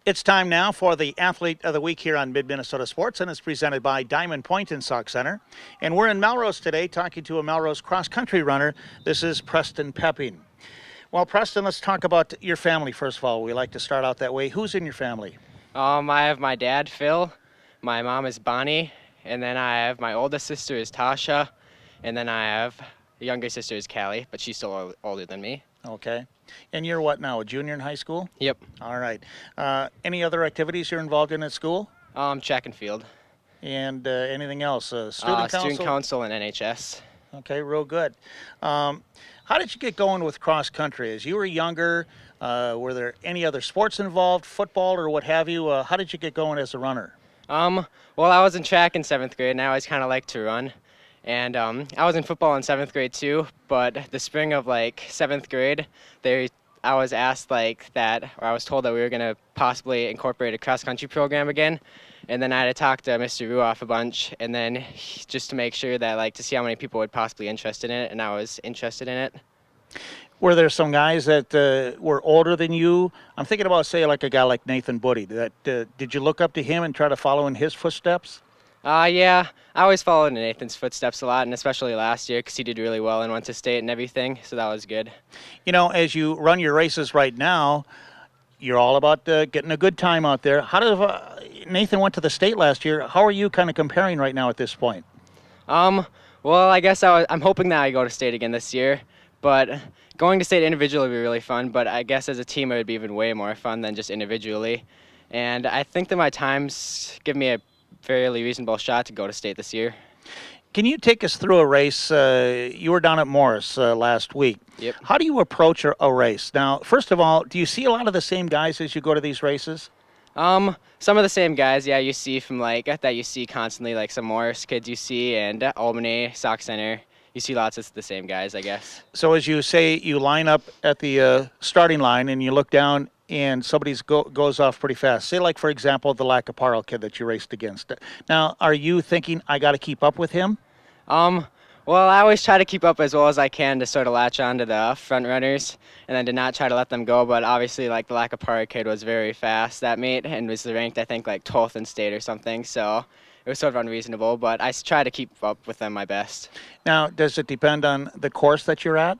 It's time now for the Athlete of the Week here on Mid-Minnesota Sports, and it's presented by Diamond Point and Sauk Center. And we're in Melrose today talking to a Melrose cross-country runner. This is Preston Pepping. Well, Preston, let's talk about your family first of all. We like to start out that way. Who's in your family? I have my dad, Phil. My mom is Bonnie. And then I have my oldest sister is Tasha. And then I have the younger sister is Callie, but she's still older than me. Okay. And you're what now, a junior in high school? Yep. All right. Any other activities you're involved in at school? Track and field. And anything else? Student council? Student council and NHS. Okay, real good. How did you get going with cross country? As you were younger, were there any other sports involved, football or what have you? How did you get going as a runner? Well, I was in track in 7th grade, and I always kind of liked to run. And I was in football in 7th grade too, but the spring of 7th grade, I was asked or I was told that we were going to possibly incorporate a cross-country program again. And then I had to talk to Mr. Ruoff a bunch, and then just to make sure that, to see how many people would possibly be interested in it, and I was interested in it. Were there some guys that were older than you? I'm thinking about, say, like a guy like Nathan Budde. Did you look up to him and try to follow in his footsteps? Yeah, I always followed in Nathan's footsteps a lot, and especially last year because he did really well and went to state and everything, so that was good. You know, as you run your races right now, you're all about getting a good time out there. How did Nathan went to the state last year? How are you kind of comparing right now at this point? Well, I guess I'm hoping that I go to state again this year, but going to state individually would be really fun, but I guess as a team it would be even way more fun than just individually. And I think that my times give me a fairly reasonable shot to go to state this year. Can you take us through a race? You were down at Morris last week. Yep. How do you approach a race? Now, first of all, do you see a lot of the same guys as you go to these races? Some of the same guys, yeah, you see from that you see constantly, like some Morris kids you see, and Albany, Sauk Center. You see lots of the same guys, I guess. So as you say, you line up at the starting line and you look down and somebody goes off pretty fast. Say, like, for example, the Lacaparro kid that you raced against. Now, are you thinking, I got to keep up with him? Well, I always try to keep up as well as I can to sort of latch on to the front runners and then to not try to let them go. But obviously, the Lacaparro kid was very fast, that mate, and was ranked, I think, 12th in state or something. So it was sort of unreasonable, but I try to keep up with them my best. Now, does it depend on the course that you're at?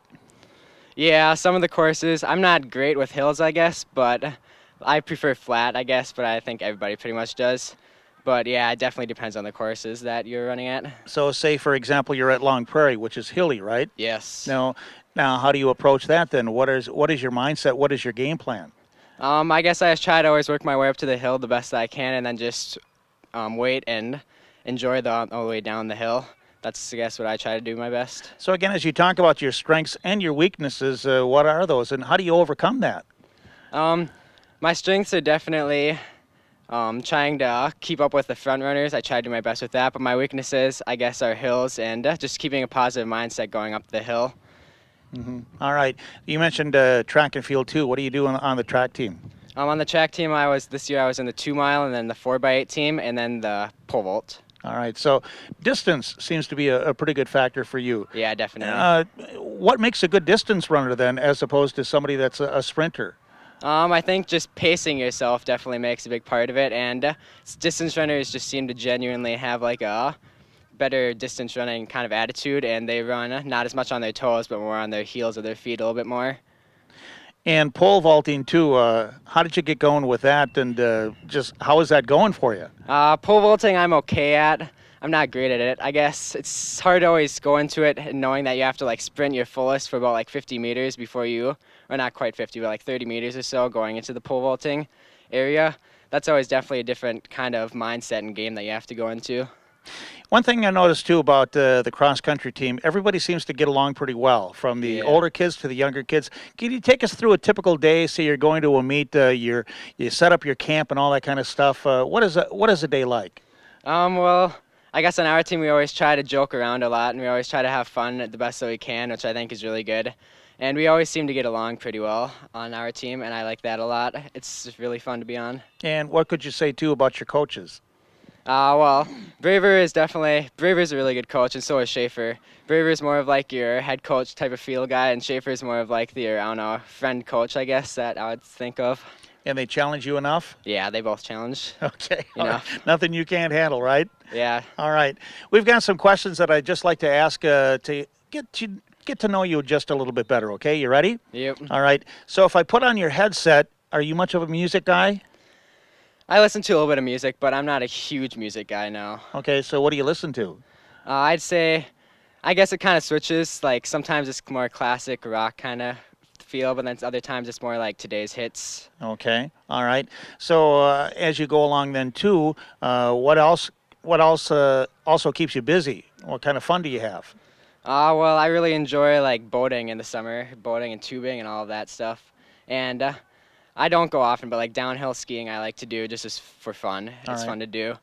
Yeah, some of the courses, I'm not great with hills, I guess, but I prefer flat, I guess, but I think everybody pretty much does. But yeah, it definitely depends on the courses that you're running at. So say, for example, you're at Long Prairie, which is hilly, right? Yes. Now, how do you approach that then? What is your mindset? What is your game plan? I guess I just try to always work my way up to the hill the best that I can and then just wait and enjoy the way down the hill. That's, I guess, what I try to do my best. So again, as you talk about your strengths and your weaknesses, what are those, and how do you overcome that? My strengths are definitely trying to keep up with the front runners. I try to do my best with that, but my weaknesses, I guess, are hills and just keeping a positive mindset going up the hill. Mm-hmm. All right. You mentioned track and field too. What do you do on the track team? On the track team, this year I was in the 2-mile and then the 4x8 team and then the pole vault. All right. So distance seems to be a pretty good factor for you. Yeah, definitely. What makes a good distance runner then, as opposed to somebody that's a sprinter? I think just pacing yourself definitely makes a big part of it, and distance runners just seem to genuinely have a better distance running kind of attitude, and they run not as much on their toes, but more on their heels or their feet a little bit more. And pole vaulting too. How did you get going with that, and just how is that going for you? Pole vaulting I'm okay at. I'm not great at it. I guess it's hard to always go into it and knowing that you have to sprint your fullest for about 50 meters before you, or not quite 50, but 30 meters or so going into the pole vaulting area. That's always definitely a different kind of mindset and game that you have to go into. One thing I noticed too about the cross-country team, everybody seems to get along pretty well, from the older kids to the younger kids. Can you take us through a typical day? Say you're going to a meet, you set up your camp and all that kind of stuff. What is a day like? Well, I guess on our team we always try to joke around a lot, and we always try to have fun the best that we can, which I think is really good. And we always seem to get along pretty well on our team, and I like that a lot. It's just really fun to be on. And what could you say, too, about your coaches? Well, Braver's a really good coach, and so is Schaefer. Braver's more of your head coach type of feel guy, and Schaefer's more of your, friend coach, I guess, that I would think of. And they challenge you enough? Yeah, they both challenge. Okay. Enough. Right. Nothing you can't handle, right? Yeah. All right. We've got some questions that I'd just like to ask to get to know you just a little bit better, okay? You ready? Yep. All right. So if I put on your headset, are you much of a music guy? I listen to a little bit of music, but I'm not a huge music guy now. Okay, so what do you listen to? I'd say, I guess it kind of switches. Like sometimes it's more classic rock kind of feel, but then other times it's more like today's hits. Okay. All right. So as you go along then too, what else also keeps you busy? What kind of fun do you have? Well, I really enjoy like boating in the summer, boating and tubing and all of that stuff. And I don't go often, but like downhill skiing I like to do just as for fun. It's fun to do.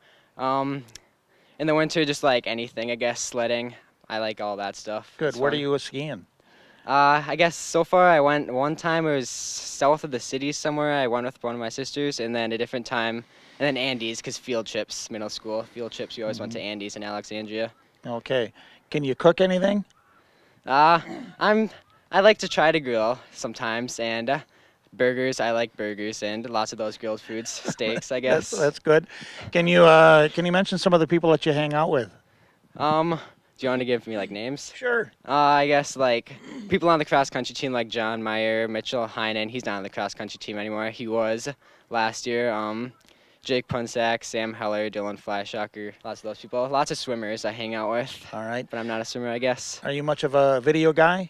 In the winter, just like anything, I guess, sledding. I like all that stuff. Good. It's Where do fun. you skiing? I guess so far I went one time. It was south of the city somewhere. I went with one of my sisters, and then a different time, and then Andes, because field trips, middle school field trips. We always went to Andes in Alexandria. Okay. Can you cook anything? I like to try to grill sometimes, and burgers. I like burgers and lots of those grilled foods, steaks. I guess. That's good. Can you mention some of the people that you hang out with? Do you want to give me like names? Sure. I guess like people on the cross country team like John Meyer, Mitchell Heinen. He's not on the cross country team anymore. He was last year. Jake Punsack, Sam Heller, Dylan Flyshocker, lots of those people. Lots of swimmers I hang out with. All right. But I'm not a swimmer, I guess. Are you much of a video guy?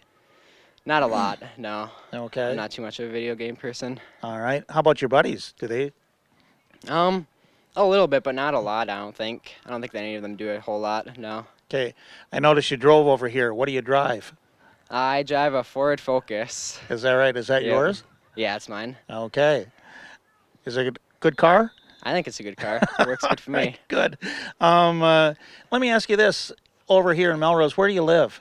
Not a lot, no. Okay. I'm not too much of a video game person. All right. How about your buddies? Do they? A little bit, but not a lot, I don't think. I don't think that any of them do a whole lot, no. Okay. I noticed you drove over here. What do you drive? I drive a Ford Focus. Is that right? Is that Yep. yours? Yeah, it's mine. Okay. Is it a good car? I think it's a good car. It works good for me. Right, good. Let me ask you this. Over here in Melrose, where do you live?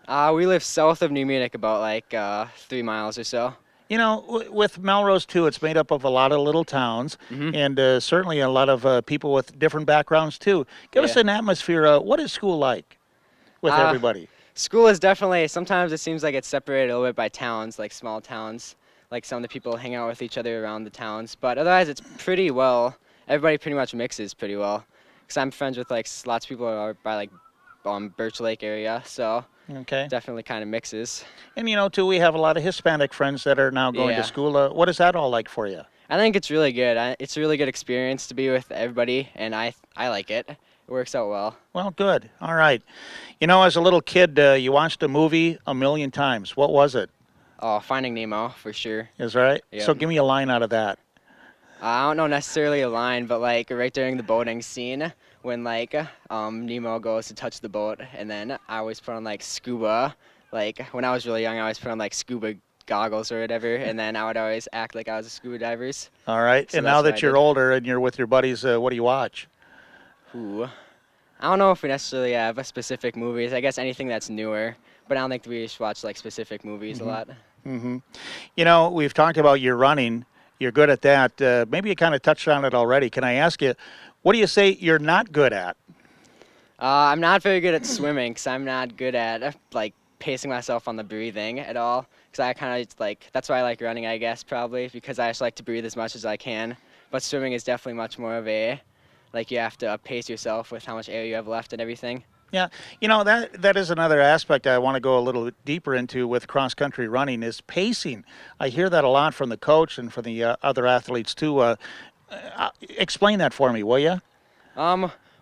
We live south of New Munich, about like 3 miles or so. You know, with Melrose, too, it's made up of a lot of little towns and certainly a lot of people with different backgrounds, too. Give us Yeah. an atmosphere. What is school like with everybody? School is definitely, sometimes it seems like it's separated a little bit by towns, like small towns. Like some of the people hang out with each other around the towns. But otherwise, it's pretty well, everybody pretty much mixes pretty well. Because I'm friends with like lots of people who are by like Birch Lake area, so Okay. definitely kind of mixes. And, you know, too, we have a lot of Hispanic friends that are now going to Yeah. school. What is that all like for you? I think it's really good. It's a really good experience to be with everybody, and I like it. It works out well. Well, good. All right. You know, as a little kid, you watched a movie a million times. What was it? Oh, Finding Nemo, for sure. Is that right? Yep. So give me a line out of that. I don't know necessarily a line, but like right during the boating scene when like Nemo goes to touch the boat, and then I always put on like scuba. Like when I was really young, I always put on like scuba goggles or whatever, and then I would always act like I was a scuba divers. All right. So And that's now what that I you're did. older and you're with your buddies, what do you watch? Ooh. I don't know if we necessarily have a specific movies. I guess anything that's newer, but I don't think we should watch like specific movies a lot. Mm-hmm. You know, we've talked about your running. You're good at that. Maybe you kind of touched on it already. Can I ask you, what do you say you're not good at? I'm not very good at swimming because I'm not good at like pacing myself on the breathing at all. Because I kind of like, that's why I like running, I guess, probably, because I just like to breathe as much as I can. But swimming is definitely much more of a, like you have to pace yourself with how much air you have left and everything. Yeah, you know, that is another aspect I want to go a little deeper into with cross-country running is pacing. I hear that a lot from the coach and from the other athletes, too. Explain that for me, will you?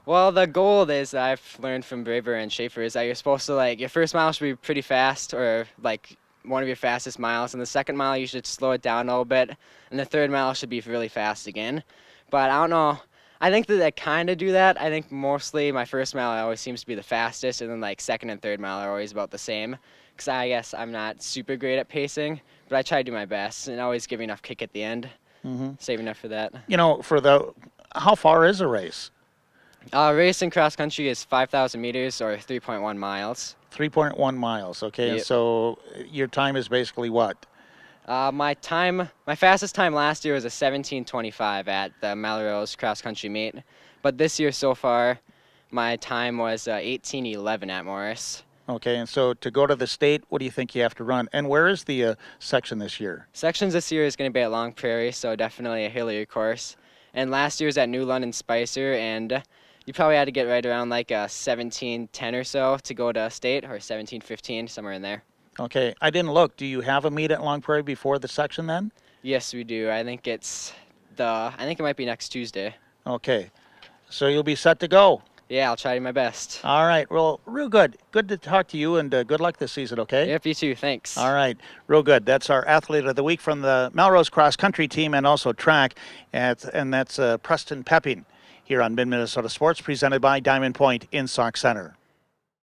Well, the goal is that I've learned from Braver and Schaefer is that you're supposed to, like, your first mile should be pretty fast or, like, one of your fastest miles. And the second mile, you should slow it down a little bit. And the third mile should be really fast again. But I don't know. I think that I kind of do that. I think mostly my first mile always seems to be the fastest. And then, like, second and third mile are always about the same. Because I guess I'm not super great at pacing. But I try to do my best and always give enough kick at the end. Save enough for that. You know, how far is a race? Race in cross country is 5,000 meters or 3.1 miles. 3.1 miles, okay? Yep. So your time is basically what? My fastest time last year was a 17:25 at the Melrose cross country meet. But this year so far, my time was 18:11 at Morris. Okay, and so to go to the state, what do you think you have to run? And where is the section this year? Sections this year is going to be at Long Prairie, so definitely a hillier course. And last year was at New London Spicer, and you probably had to get right around like a 17:10 or so to go to state, or 17:15, somewhere in there. Okay, I didn't look. Do you have a meet at Long Prairie before the section then? Yes, we do. I think it might be next Tuesday. Okay, so you'll be set to go. Yeah, I'll try my best. All right, well, real good. Good to talk to you, and good luck this season, okay? Yep, you too. Thanks. All right, real good. That's our Athlete of the Week from the Melrose Cross Country team and also track, and that's Preston Pepping here on Mid-Minnesota Sports, presented by Diamond Point in Sauk Center.